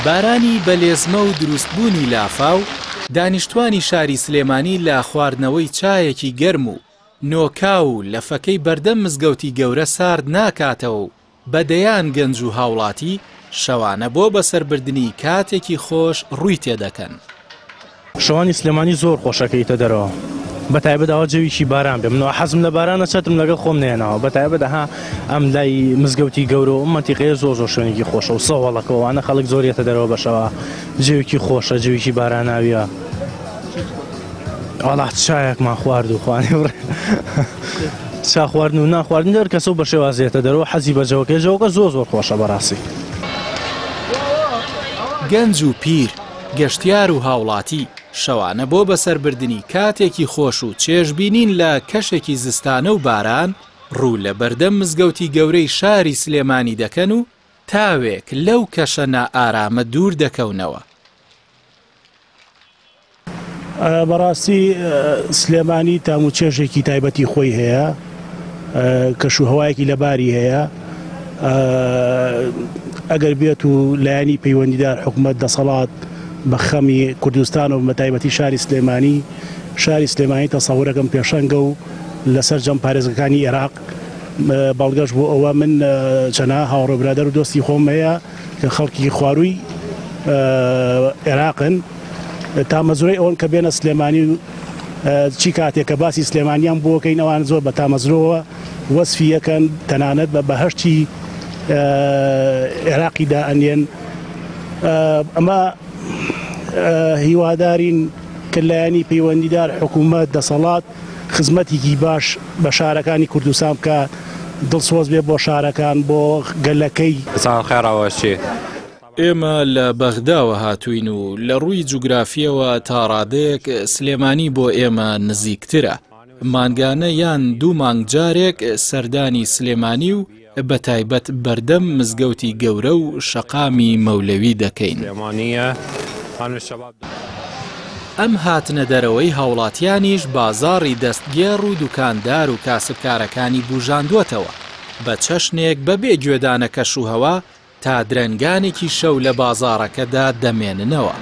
بارانی بەلێزمە و دروستبوونی لافاو دانیشتوانی شاری سلێمانی لە خواردنەوەی چایەکی گەرم و نۆکاو لە فەکەی بەردەم مزگەوتی گەورە سارد ناکاتەوە و بەدەیان گەنج و هاوڵاتی شەوانە بۆ بەسەربردنی کاتێکی خۆش ڕووی تێدەکەن. شەوانی سلێمانی زۆر خۆشەکەیتە دەرەوە، بەتایبەت ئەوە جەویکی باران بێ. منەوە حەزم لە بارانە چەتم لەگەڵ خۆم نێنەوە، بەتایبەت ئەها ئەم لای مزگەوتی گەورە و مەنتیقەیە زۆر شوێنێکی خۆشە و سەوڵەکەوانە خەڵک زۆریەتە دەرەوە بەشەوە، جەویکی خۆشە، جەویکی باراناویە. وەڵات چایەکمان خوارد و خوانی چا خواردن و ناخواردن دەر کەسە و بە شێوازێتە دەرەوە حەزی بە جەوەکەی، جەوەکە زۆر خۆشە بەڕاستی. گەنج و پیر، گەشتیار و هاوڵاتی شەوانە بۆ بەسەربردنی کاتێکی خۆش و چێژبینین لە کەشێکی زستانە و باران ڕوو لە بەردەم مزگەوتی گەورەی شاری سلێمانی دەکەن و تاوێک لەو کەشە نائارامە دوور دەکەونەوە. بەڕاستی سلێمانی تاموچێژێکی تایبەتی خۆی هەیە، کەشوهەوایەکی لەباری هەیە. ئەگەر بێت و لایەنی پەیوەندیدار حکوومەت دەسەڵات بە خەمی کوردستان و بەتایبەتی شاری سلێمانی تەسەوورەکەم پێشەنگە و لەسەر جەم پارێزەکانی عێراق بەڵگەشت بۆ ئەوە من چەنە هاوڕێ برادەر و دۆستی خۆم هەیە کە خەڵکی خوارووی عێراقن، تا مەزورەی ئەوەن کە بێنە سلێمانی و چی کاتێک کە باسی سلێمانیان بۆکەین ئەوان زۆر بە تامەزرەوە وەسفی یەکەن، تەنانەت بە بەهەشتی عێراقیدا ئەنێن. ئەمە هیوادارین کە لایەنی پەیوەندیدار حکوومەت دەسەڵات خزمەتێکی باش بە شارەکانی کوردستان بکە، دڵسۆز بێ بۆ شارەکان، بۆ گەلەکەی. خێراوەشی ئێمە لە بەغداوە هاتوین و لە ڕووی جوگرافیەوە تا ڕادەیەک سلێمانی بۆ ئێمە نزیکترە. مانگانە یان دوو مانگ جارێک سەردانی سلێمانی و بەتایبەت بەردەم مزگەوتی گەورە و شەقامی مەولەوی دەکەین. ئەم هاتنە دەرەوەی هاوڵاتیانیش بازاڕی دەستگێڕ و دوکاندار و کاسبکارەکانی بوژاندووەتەوە بە چەشنێک بەبێ گوێدانە کەشوهەوا تا درەنگانێکی شەو لە بازاڕەکەدا دەمێننەوە.